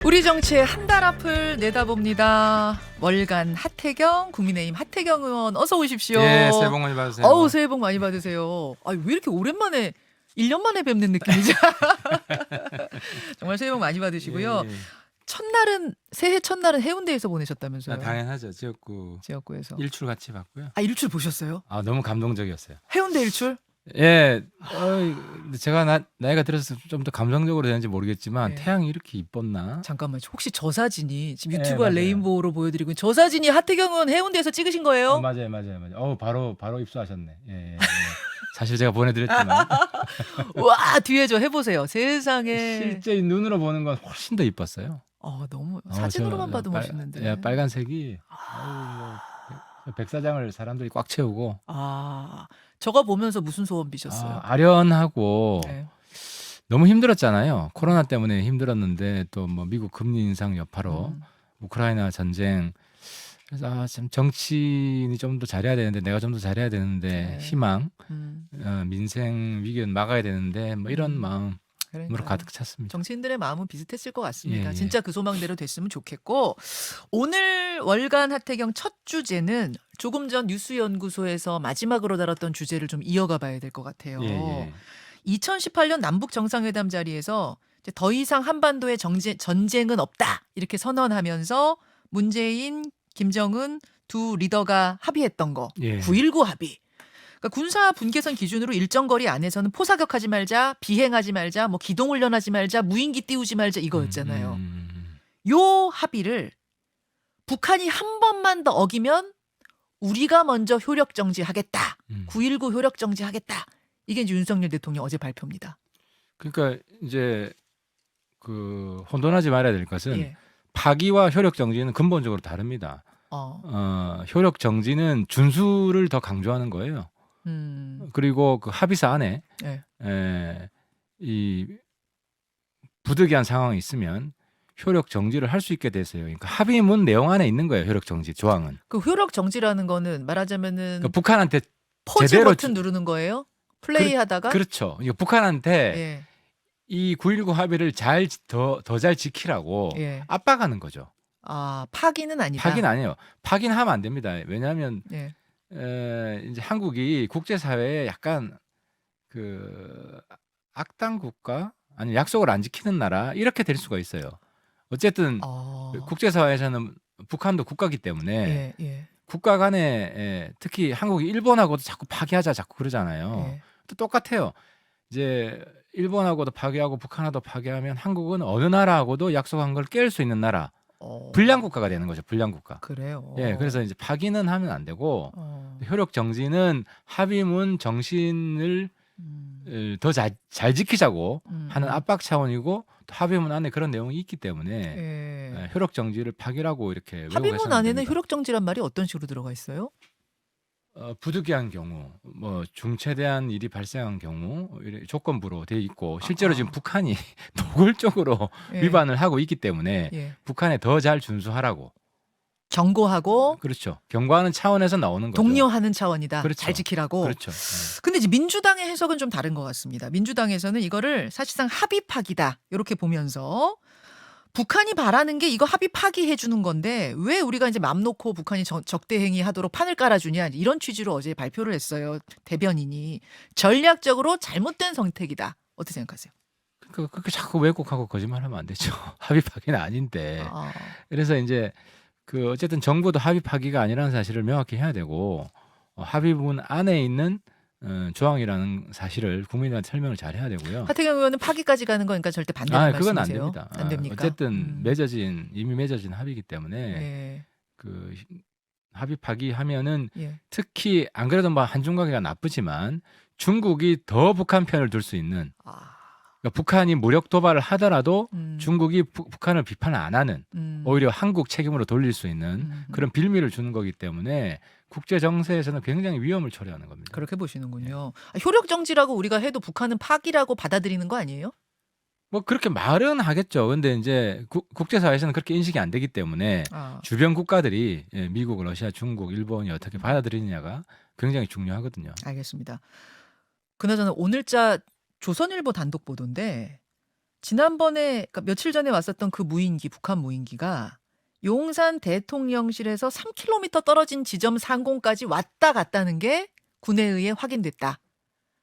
우리 정치의 한 달 앞을 내다봅니다. 월간 하태경, 국민의힘 하태경 의원 어서 오십시오. 예, 새해 복 많이 받으세요. 어우, 새해 복 많이 받으세요. 아, 왜 이렇게 오랜만에 1년 만에 뵙는 느낌이죠? 정말 새해 복 많이 받으시고요. 예, 예. 첫날은 새해 첫날은 해운대에서 보내셨다면서요? 당연하죠. 지역구에서. 일출 같이 봤고요. 아, 일출 보셨어요? 아, 너무 감동적이었어요. 해운대 일출? 예, 제가 나이가 들어서 좀 더 감성적으로 되는지 모르겠지만 예. 태양이 이렇게 이뻤나? 잠깐만, 혹시 저 사진이 지금 예, 유튜브와 맞아요. 레인보우로 보여드리고 있는 저 사진이 하태경 의원 해운대에서 찍으신 거예요? 맞아요. 바로 입수하셨네. 예. 사실 제가 보내드렸지만 와, 뒤에 저 해보세요. 세상에. 실제 눈으로 보는 건 훨씬 더 이뻤어요. 너무 사진으로만 봐도 멋있는데. 예, 빨간색이 백사장을 사람들이 꽉 채우고. 저거 보면서 무슨 소원 비셨어요? 아련하고 네. 너무 힘들었잖아요. 코로나 때문에 힘들었는데 또 뭐 미국 금리 인상 여파로 우크라이나 전쟁. 그래서 참 정치인이 좀 더 잘해야 되는데 내가 좀 더 잘해야 되는데 네. 희망, 음, 민생 위기는 막아야 되는데 뭐 이런 마음으로 그러니까요. 가득 찼습니다. 정치인들의 마음은 비슷했을 것 같습니다. 예. 진짜 그 소망대로 됐으면 좋겠고, 오늘 월간 하태경 첫 주제는 조금 전 뉴스연구소에서 마지막으로 다뤘던 주제를 좀 이어가 봐야 될 것 같아요. 예. 2018년 남북 정상회담 자리에서 이제 더 이상 한반도에 전쟁은 없다 이렇게 선언하면서 문재인, 김정은 두 리더가 합의했던 거, 예. 9.19 합의. 그러니까 군사 분계선 기준으로 일정 거리 안에서는 포사격하지 말자, 비행하지 말자, 뭐 기동훈련하지 말자, 무인기 띄우지 말자 이거였잖아요. 요 합의를 북한이 한 번만 더 어기면 우리가 먼저 효력 정지하겠다. 9.19 효력 정지하겠다. 이게 이제 윤석열 대통령 어제 발표입니다. 그러니까 이제 혼돈하지 말아야 될 것은 예. 파기와 효력 정지는 근본적으로 다릅니다. 효력 정지는 준수를 더 강조하는 거예요. 그리고 그 합의서 안에 예. 이 부득이한 상황이 있으면 효력 정지를 할 수 있게 됐어요. 그러니까 합의문 내용 안에 있는 거예요. 효력 정지 조항은. 그 효력 정지라는 거는 말하자면은 그러니까 북한한테 포즈 제대로 버튼 누르는 거예요? 플레이하다가 그렇죠. 이거 북한한테 예. 이 9.19 합의를 더 잘 지키라고 예. 압박하는 거죠. 파기는 아니다. 파기는 아니에요. 파기는 하면 안 됩니다. 왜냐하면 예. 이제 한국이 국제사회에 약간 악당 국가 아니 약속을 안 지키는 나라 이렇게 될 수가 있어요. 어쨌든 국제사회에서는 북한도 국가기 때문에 예. 국가 간에 특히 한국이 일본하고도 자꾸 파기하자 자꾸 그러잖아요. 예. 또 똑같아요. 이제 일본하고도 파기하고 북한하고도 파기하면 한국은 어느 나라하고도 약속한 걸 깰 수 있는 나라 불량 국가가 되는 거죠. 불량 국가. 그래요. 예, 그래서 이제 파기는 하면 안 되고 효력 정지는 합의문 정신을 더 잘 지키자고 하는 압박 차원이고 또 합의문 안에 그런 내용이 있기 때문에 효력 정지를 파기라고 이렇게 합의문 안에는 됩니다. 효력 정지란 말이 어떤 식으로 들어가 있어요? 부득이한 경우, 뭐 중체대한 일이 발생한 경우 조건부로 돼 있고 실제로 지금 북한이 노골적으로 예. 위반을 하고 있기 때문에 예. 북한에 더 잘 준수하라고. 경고하고 그렇죠. 경고하는 차원에서 나오는 거죠. 독려하는 차원이다. 그렇죠. 잘 지키라고. 그렇죠. 근데 이제 민주당의 해석은 좀 다른 것 같습니다. 민주당에서는 이거를 사실상 합의 파기다 이렇게 보면서 북한이 바라는 게 이거 합의 파기해 주는 건데 왜 우리가 이제 맘 놓고 북한이 적대 행위하도록 판을 깔아주냐 이런 취지로 어제 발표를 했어요. 대변인이 전략적으로 잘못된 선택이다. 어떻게 생각하세요? 그렇게 자꾸 왜곡하고 거짓말하면 안 되죠. 합의 파기는 아닌데. 그래서 이제 어쨌든 정부도 합의 파기가 아니라는 사실을 명확히 해야 되고 합의문 안에 있는 조항이라는 사실을 국민들한테 설명을 잘 해야 되고요. 하태경 의원은 파기까지 가는 거니까 절대 반대는 그건 안 말씀이세요? 됩니다. 안 됩니까? 어쨌든 이미 맺어진 합의이기 때문에 합의 파기하면은 특히 안 그래도 뭐 한중 관계가 나쁘지만 중국이 더 북한 편을 들 수 있는 그러니까 북한이 무력 도발을 하더라도 중국이 북한을 비판 안 하는 오히려 한국 책임으로 돌릴 수 있는 그런 빌미를 주는 거기 때문에 국제 정세에서는 굉장히 위험을 초래하는 겁니다. 그렇게 보시는군요. 효력 정지라고 우리가 해도 북한은 파기라고 받아들이는 거 아니에요? 뭐 그렇게 말은 하겠죠. 근데 이제 국제사회에서는 그렇게 인식이 안 되기 때문에 주변 국가들이 미국, 러시아, 중국, 일본이 어떻게 받아들이느냐가 굉장히 중요하거든요. 알겠습니다. 그나저나 오늘자 조선일보 단독 보도인데 지난번에 그러니까 며칠 전에 왔었던 그 무인기, 북한 무인기가 용산 대통령실에서 3km 떨어진 지점 상공까지 왔다 갔다는 게 군에 의해 확인됐다.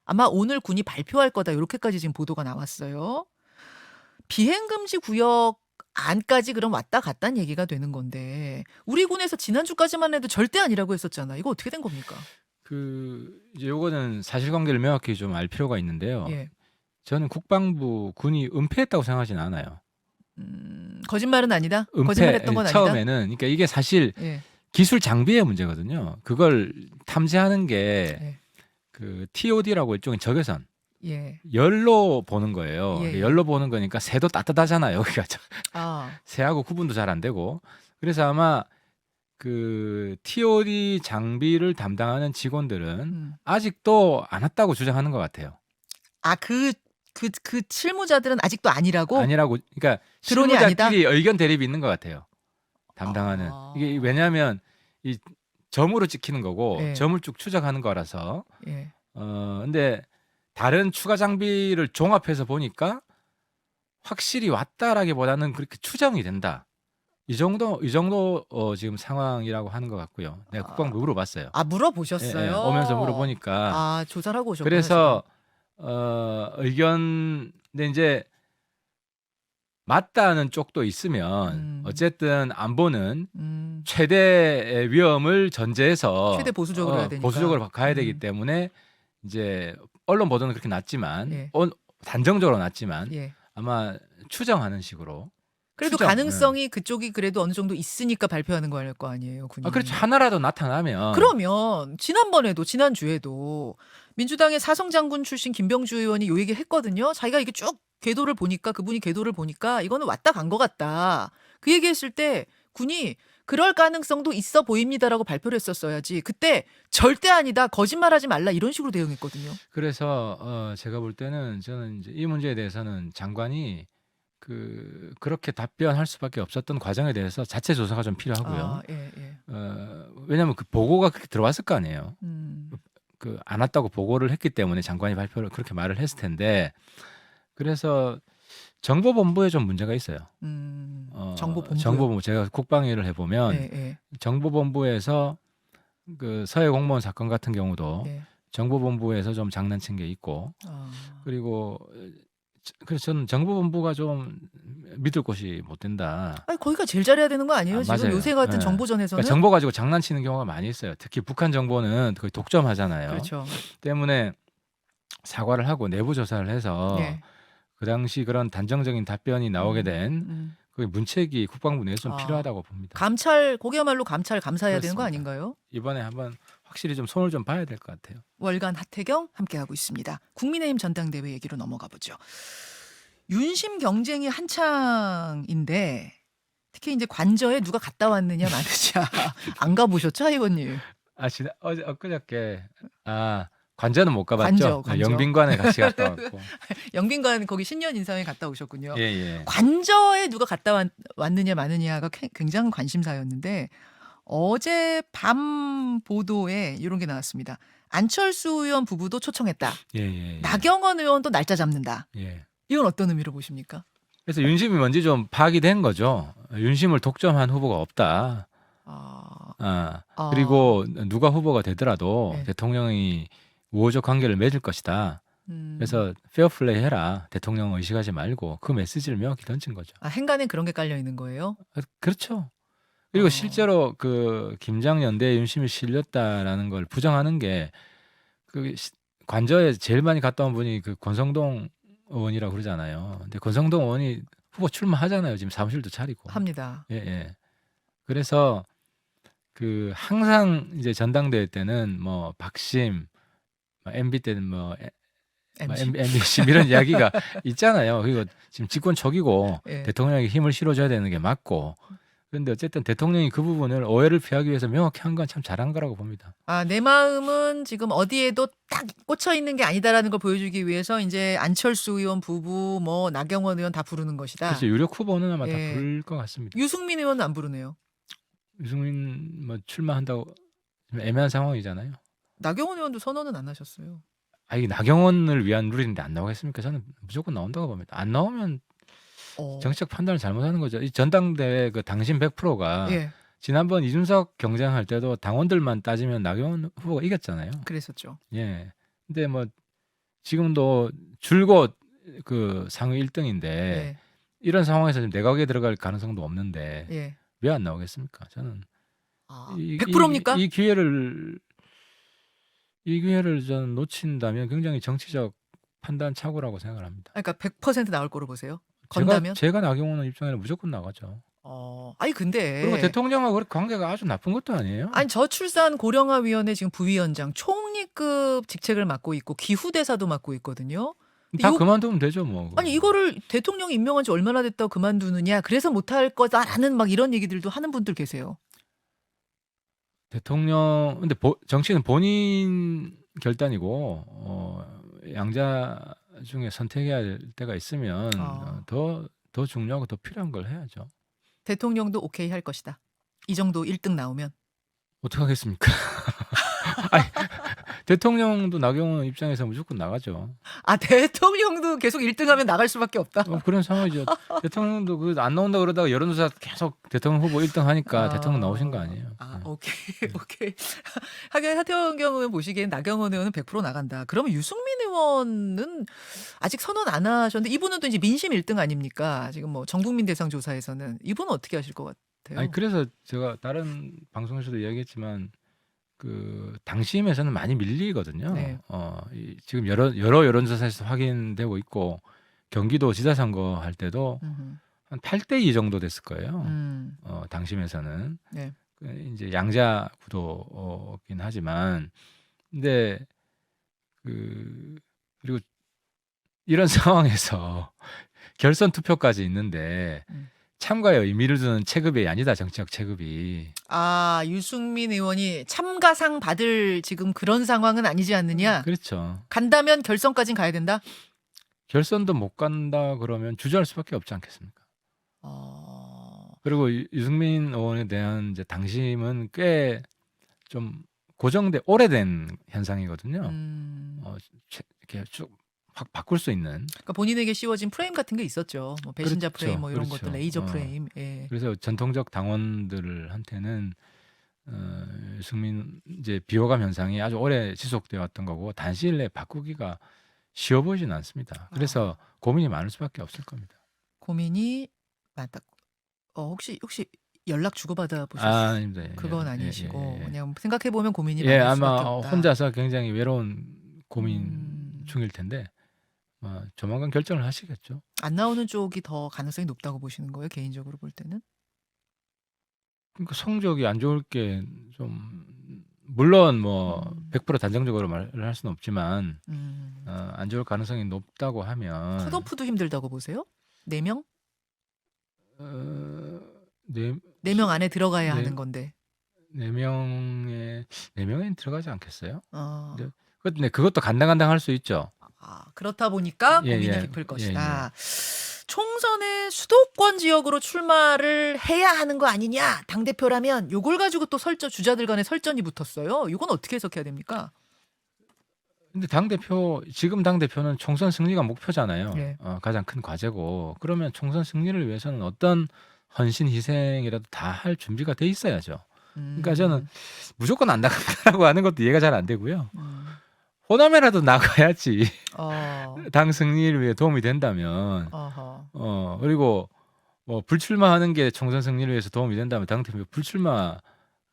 아마 오늘 군이 발표할 거다. 이렇게까지 지금 보도가 나왔어요. 비행금지 구역 안까지 그럼 왔다 갔다는 얘기가 되는 건데 우리 군에서 지난주까지만 해도 절대 아니라고 했었잖아. 이거 어떻게 된 겁니까? 이제 요거는 사실관계를 명확히 좀 알 필요가 있는데요. 예. 저는 국방부 군이 은폐했다고 생각하진 않아요. 거짓말은 아니다. 은폐, 거짓말했던 건 아니다. 처음에는 그러니까 이게 사실 예. 기술 장비의 문제거든요. 그걸 탐지하는 게 예. 그 TOD라고 일종의 적외선 예. 열로 보는 거예요. 예, 예. 열로 보는 거니까 새도 따뜻하잖아요. 그러니까 아, 새하고 구분도 잘 안 되고 그래서 아마 그 TOD 장비를 담당하는 직원들은 아직도 안 왔다고 주장하는 것 같아요. 아, 그 실무자들은 아직도 아니라고? 아니라고 그러니까 드론이 아니다? 실무자끼리 의견 대립이 있는 것 같아요. 담당하는 아. 이게 왜냐하면 이 점으로 찍히는 거고 예. 점을 쭉 추적하는 거라서 예. 근데 다른 추가 장비를 종합해서 보니까 확실히 왔다라기보다는 그렇게 추정이 된다. 이 정도 지금 상황이라고 하는 것 같고요. 내가 국방부 물어봤어요. 아, 물어보셨어요? 예, 오면서 물어보니까 아, 조사를 하고 오셨구나. 그래서 근데 이제 맞다는 쪽도 있으면 어쨌든 안보는 최대의 위험을 전제해서 최대 보수적으로 해야 되니까. 보수적으로 가야 되기 때문에 이제 언론 보도는 그렇게 났지만 예. 단정적으로 났지만 예. 아마 추정하는 식으로 그래도 추정, 가능성이 그쪽이 그래도 어느 정도 있으니까 발표하는 거 아니에요, 군이. 그렇죠. 하나라도 나타나면 그러면 지난주에도 민주당의 사성장군 출신 김병주 의원이 요 얘기 했거든요. 자기가 이게 쭉 궤도를 보니까 그분이 궤도를 보니까 이거는 왔다 간 것 같다. 그 얘기했을 때 군이 그럴 가능성도 있어 보입니다라고 발표를 했었어야지. 그때 절대 아니다, 거짓말하지 말라 이런 식으로 대응했거든요. 그래서 제가 볼 때는 저는 이제 이 문제에 대해서는 장관이 그렇게 답변할 수밖에 없었던 과정에 대해서 자체 조사가 좀 필요하고요. 아, 예, 예. 왜냐하면 그 보고가 그렇게 들어왔을 거 아니에요. 안 왔다고 보고를 했기 때문에 장관이 발표를 그렇게 말을 했을 텐데 그래서 정보본부에 좀 문제가 있어요. 정보본부 제가 국방위를 해보면 예, 예. 정보본부에서 그 서해 공무원 사건 같은 경우도 예. 정보본부에서 좀 장난친 게 있고 그리고 그래서 저는 정보본부가 좀 믿을 곳이 못 된다. 아니, 거기가 제일 잘해야 되는 거 아니에요? 지금 맞아요. 요새 같은 네. 정보전에서는. 그러니까 정보 가지고 장난치는 경우가 많이 있어요. 특히 북한 정보는 거의 독점하잖아요. 그렇죠. 때문에 사과를 하고 내부 조사를 해서 예. 그 당시 그런 단정적인 답변이 나오게 된 그 문책이 국방부 내에서 좀 필요하다고 봅니다. 감찰, 거기야말로 감사해야 그렇습니다. 되는 거 아닌가요? 이번에 한번 확실히 좀 손을 좀 봐야 될 것 같아요. 월간 하태경 함께하고 있습니다. 국민의힘 전당대회 얘기로 넘어가 보죠. 윤심 경쟁이 한창인데 특히 이제 관저에 누가 갔다 왔느냐 마느냐 안 가보셨죠, 의원님? 엊그저께 관저는 못 가봤죠. 관저. 영빈관에 같이 갔다 왔고. 영빈관 거기 신년 인사회 갔다 오셨군요. 예. 관저에 누가 갔다 왔느냐 마느냐가 굉장히 관심사였는데 어제 밤 보도에 이런 게 나왔습니다. 안철수 의원 부부도 초청했다. 예. 나경원 의원도 날짜 잡는다. 예. 이건 어떤 의미로 보십니까? 그래서 윤심이 뭔지 좀 파악이 된 거죠. 윤심을 독점한 후보가 없다. 그리고 누가 후보가 되더라도 네. 대통령이 우호적 관계를 맺을 것이다. 그래서 페어플레이 해라. 대통령 의식하지 말고 그 메시지를 명확히 던진 거죠. 행간에 그런 게 깔려 있는 거예요? 그렇죠. 그리고 실제로 그 김장연대에 윤심이 실렸다라는 걸 부정하는 게 그 관저에 제일 많이 갔다 온 분이 그 권성동 의원이라고 그러잖아요. 근데 권성동 의원이 후보 출마하잖아요. 지금 사무실도 차리고. 합니다. 예. 그래서 그 항상 이제 전당대회 때는 뭐 박심, MB 때는 MBC 이런 이야기가 있잖아요. 그리고 지금 집권 초기고 예. 대통령에게 힘을 실어줘야 되는 게 맞고. 그런데 어쨌든 대통령이 그 부분을 오해를 피하기 위해서 명확히 한 건 참 잘한 거라고 봅니다. 내 마음은 지금 어디에도 딱 꽂혀 있는 게 아니다라는 걸 보여주기 위해서 이제 안철수 의원 부부, 나경원 의원 다 부르는 것이다. 그래서 유력 후보는 아마 다 부를 것 같습니다. 유승민 의원은 안 부르네요. 유승민 출마한다고 애매한 상황이잖아요. 나경원 의원도 선언은 안 하셨어요. 이게 나경원을 위한 룰인데 안 나오겠습니까? 저는 무조건 나온다고 봅니다. 안 나오면 정치적 판단을 잘못하는 거죠. 이 전당대회 그 당신 100%가 예. 지난번 이준석 경쟁할 때도 당원들만 따지면 나경원 후보가 이겼잖아요. 그랬었죠. 예. 근데 뭐 지금도 줄곧 그 상위 1등인데 예. 이런 상황에서 지금 내각에 들어갈 가능성도 없는데 예. 왜 안 나오겠습니까? 저는 100%입니까? 이 기회를 저는 놓친다면 굉장히 정치적 판단 착오라고 생각을 합니다. 그러니까 100% 나올 거로 보세요. 건다면? 제가 나경원 입장에는 무조건 나가죠. 아니 근데 그리고 대통령하고 그렇게 관계가 아주 나쁜 것도 아니에요. 아니 저출산 고령화위원회 지금 부위원장 총리급 직책을 맡고 있고 기후대사도 맡고 있거든요. 다 그만두면 되죠 뭐. 아니 이거를 대통령이 임명한 지 얼마나 됐다고 그만두느냐. 그래서 못할 거다라는 막 이런 얘기들도 하는 분들 계세요. 대통령 근데 정치는 본인 결단이고 양자 중에 선택해야 될 때가 있으면 더 중요하고 더 필요한 걸 해야죠. 대통령도 오케이 할 것이다. 이 정도 1등 나오면. 어떻게 하겠습니까? 아니, 대통령도 나경원 입장에서 무조건 나가죠. 대통령도 계속 1등하면 나갈 수밖에 없다. 그런 상황이죠. 대통령도 안 나온다 그러다가 여론조사 계속 대통령 후보 1등 하니까 대통령 나오신 거 아니에요. 오케이. 하긴 하태경 의원 보시기엔 나경원 의원은 100% 나간다. 그러면 유승민 의원은 아직 선언 안 하셨는데 이분은 또 이제 민심 1등 아닙니까? 지금 뭐 전국민 대상 조사에서는 이분은 어떻게 하실 것 같아요? 아니 그래서 제가 다른 방송에서도 이야기했지만 그 당심에서는 많이 밀리거든요. 네. 지금 여러 여론조사에서 확인되고 있고 경기도 지사 선거 할 때도 한 8대2 정도 됐을 거예요. 당심에서는 네. 이제 양자 구도긴 하지만 근데 그리고 이런 상황에서 결선 투표까지 있는데 참가에 의미를 두는 체급이 아니다. 정치적 체급이. 유승민 의원이 참가상 받을 지금 그런 상황은 아니지 않느냐? 그렇죠. 간다면 결선까지는 가야 된다? 결선도 못 간다 그러면 주저할 수밖에 없지 않겠습니까? 그리고 유승민 의원에 대한 이제 당심은 꽤 좀 고정돼 오래된 현상이거든요. 이렇게 쭉 확 바꿀 수 있는. 그러니까 본인에게 씌워진 프레임 같은 게 있었죠. 뭐 배신자 그렇죠. 프레임 뭐 이런 그렇죠. 것들, 레이저 프레임. 예. 그래서 전통적 당원들한테는 유승민 이제 비호감 현상이 아주 오래 지속되어 왔던 거고 단시일 내에 바꾸기가 쉬워 보이지는 않습니다. 그래서 고민이 많을 수밖에 없을 겁니다. 고민이 많다. 혹시 연락 주고받아 보셨어요? 아닙니다. 그건 아니시고 그냥 생각해 보면 고민이 많을 아마 수밖에 없다. 혼자서 굉장히 외로운 고민 중일 텐데 조만간 결정을 하시겠죠. 안 나오는 쪽이 더 가능성이 높다고 보시는 거예요? 개인적으로 볼 때는? 그러니까 성적이 안 좋을 게 좀 물론 뭐 100% 단정적으로 말을 할 수는 없지만 안 좋을 가능성이 높다고 하면 컷오프도 힘들다고 보세요? 4명? 4명 안에 들어가야 하는 건데. 4명엔 들어가지 않겠어요? 근데 그것도 간당간당할 수 있죠. 그렇다 보니까 고민이 깊을 것이다. 총선에 수도권 지역으로 출마를 해야 하는 거 아니냐? 당대표라면 요걸 가지고 또 주자들 간에 설전이 붙었어요. 이건 어떻게 해석해야 됩니까? 근데 지금 당대표는 총선 승리가 목표잖아요. 네. 가장 큰 과제고 그러면 총선 승리를 위해서는 어떤 헌신 희생이라도 다 할 준비가 돼 있어야죠. 그러니까 저는 무조건 안 나간다고 하는 것도 이해가 잘 안 되고요. 호남에라도 나가야지 당 승리를 위해 도움이 된다면 그리고 뭐 불출마하는 게 총선 승리를 위해서 도움이 된다면 당대표 불출마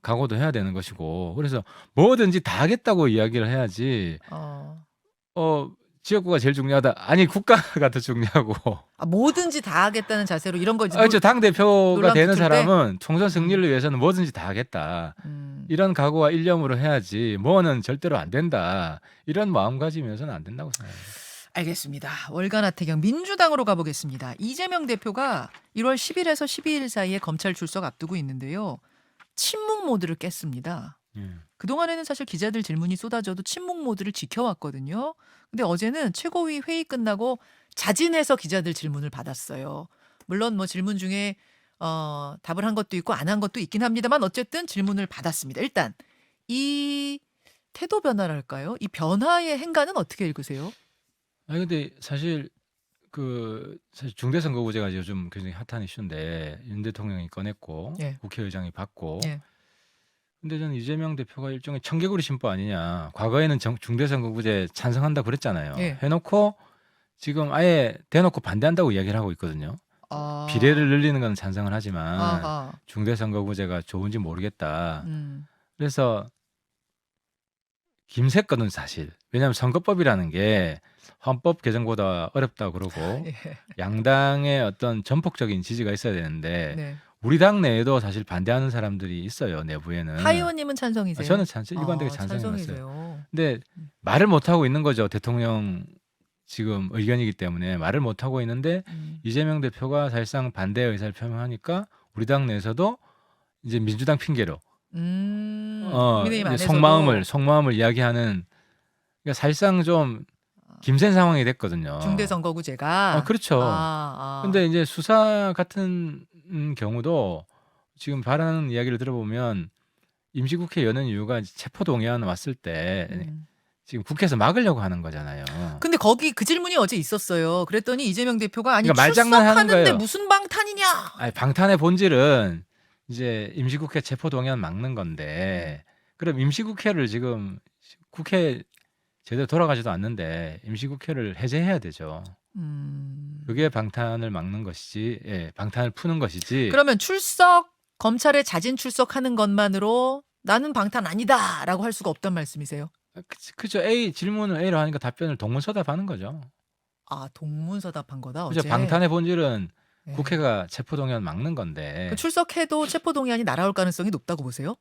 각오도 해야 되는 것이고 그래서 뭐든지 다 하겠다고 이야기를 해야지 지역구가 제일 중요하다. 아니 국가가 더 중요하고 뭐든지 다 하겠다는 자세로 이런 거 저 당대표가 되는 사람은 때? 총선 승리를 위해서는 뭐든지 다 하겠다. 이런 각오와 일념으로 해야지 뭐는 절대로 안 된다. 이런 마음가짐이어서는 안 된다고 생각합니다. 알겠습니다. 월간 하태경 민주당으로 가보겠습니다. 이재명 대표가 1월 10일에서 12일 사이에 검찰 출석 앞두고 있는데요. 침묵 모드를 깼습니다. 그동안에는 사실 기자들 질문이 쏟아져도 침묵 모드를 지켜왔거든요. 근데 어제는 최고위 회의 끝나고 자진해서 기자들 질문을 받았어요. 물론 뭐 질문 중에 답을 한 것도 있고 안 한 것도 있긴 합니다만 어쨌든 질문을 받았습니다. 일단 이 태도 변화랄까요? 이 변화의 행간은 어떻게 읽으세요? 근데 사실 사실 중대선거구제가 요즘 굉장히 핫한 이슈인데 윤 대통령이 꺼냈고 예. 국회의장이 받고. 예. 근데 저는 이재명 대표가 일종의 청개구리 심보 아니냐. 과거에는 중대선거구제 찬성한다 그랬잖아요. 예. 해놓고 지금 아예 대놓고 반대한다고 이야기를 하고 있거든요. 비례를 늘리는 건 찬성을 하지만 아하. 중대선거구제가 좋은지 모르겠다. 음. 그래서 김새거든 사실. 왜냐하면 선거법이라는 게 헌법 개정보다 어렵다고 그러고 예. 양당의 어떤 전폭적인 지지가 있어야 되는데 네. 우리 당 내에도 사실 반대하는 사람들이 있어요. 내부에는. 하 의원님은 찬성이세요? 저는 일관되게 찬성이었어요. 찬성이세요. 근데 말을 못 하고 있는 거죠. 대통령 지금 의견이기 때문에 말을 못 하고 있는데 이재명 대표가 사실상 반대 의사를 표명하니까 우리 당 내에서도 이제 민주당 핑계로 국민의힘 이제 안에서도 속마음을 이야기하는, 그러니까 사실상 좀 김센 상황이 됐거든요. 중대선거구제가. 그렇죠. 근데 이제 수사 같은 경우도 지금 발언 이야기를 들어보면 임시국회 여는 이유가 체포동의안 왔을 때 지금 국회에서 막으려고 하는 거잖아요. 근데 거기 그 질문이 어제 있었어요. 그랬더니 이재명 대표가 아니 그러니까 말장난하는 출석하는데 거예요. 무슨 방탄이냐. 아니, 방탄의 본질은 이제 임시국회 체포동의안 막는 건데 그럼 임시국회를 지금 국회 제대로 돌아가지도 않는데 임시국회를 해제해야 되죠. 그게 방탄을 막는 것이지, 예, 방탄을 푸는 것이지. 그러면 검찰에 자진 출석하는 것만으로 나는 방탄 아니다라고 할 수가 없단 말씀이세요? 그죠. 질문을 A로 하니까 답변을 동문서답하는 거죠. 동문서답한 거다. 그죠. 어제. 방탄의 본질은 네. 국회가 체포동의안 막는 건데. 출석해도 체포동의안이 날아올 가능성이 높다고 보세요?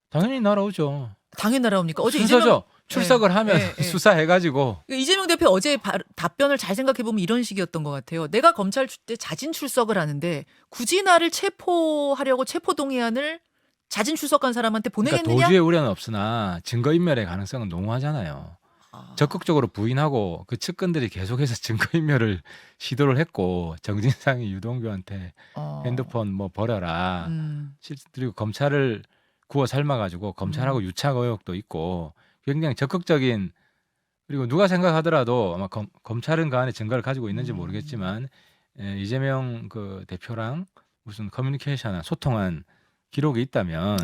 당연히 날아오죠. 당연히 날아옵니까? 어제 순서죠. 출석을 하면 수사해가지고. 이재명 대표 어제 답변을 잘 생각해 보면 이런 식이었던 것 같아요. 내가 검찰 때 자진 출석을 하는데 굳이 나를 체포하려고 체포동의안을 자진 출석한 사람한테 보내겠느냐? 그러니까 도주의 우려는 없으나 증거인멸의 가능성은 농후하잖아요. 적극적으로 부인하고 그 측근들이 계속해서 증거인멸을 시도를 했고 정진상이 유동규한테 핸드폰 뭐 버려라. 그리고 검찰을 구워 삶아가지고 검찰하고 유착 의혹도 있고 굉장히 적극적인, 그리고 누가 생각하더라도 아마 검찰은 그 안에 증거를 가지고 있는지 모르겠지만 이재명 그 대표랑 무슨 커뮤니케이션이나 소통한 기록이 있다면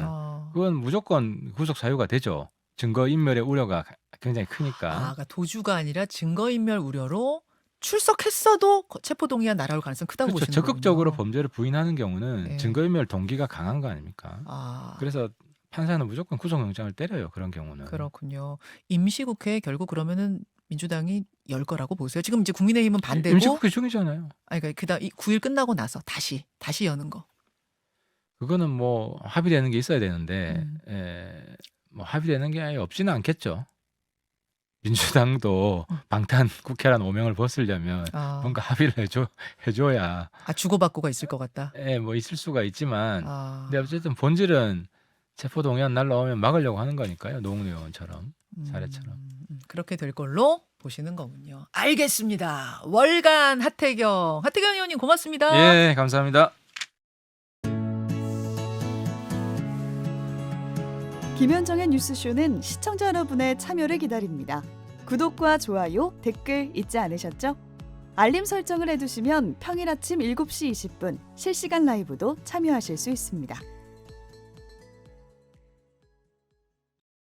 그건 무조건 구속 사유가 되죠. 증거인멸의 우려가 굉장히 크니까. 그러니까 도주가 아니라 증거인멸 우려로 출석했어도 체포동의안 날아올 가능성 크다고 그렇죠. 보시는 거군요. 적극적으로 범죄를 부인하는 경우는 네. 증거인멸 동기가 강한 거 아닙니까? 그래서 판사는 무조건 구속영장을 때려요. 그런 경우는. 그렇군요. 임시국회 결국 그러면은 민주당이 열 거라고 보세요. 지금 이제 국민의힘은 반대고. 임시국회 중이잖아요. 그러니까 그다음 9일 끝나고 나서 다시 여는 거. 그거는 뭐 합의되는 게 있어야 되는데 뭐 합의되는 게 아예 없지는 않겠죠. 민주당도 방탄 국회란 오명을 벗으려면 뭔가 합의를 해줘야. 주고받고가 있을 것 같다. 뭐 있을 수가 있지만. 근데 어쨌든 본질은 체포동의안 날라오면 막으려고 하는 거니까요. 노웅래 의원처럼 사례처럼. 그렇게 될 걸로 보시는 거군요. 알겠습니다. 월간 하태경 의원님 고맙습니다. 예, 감사합니다. 김현정의 뉴스쇼는 시청자 여러분의 참여를 기다립니다. 구독과 좋아요, 댓글 잊지 않으셨죠? 알림 설정을 해두시면 평일 아침 7시 20분 실시간 라이브도 참여하실 수 있습니다.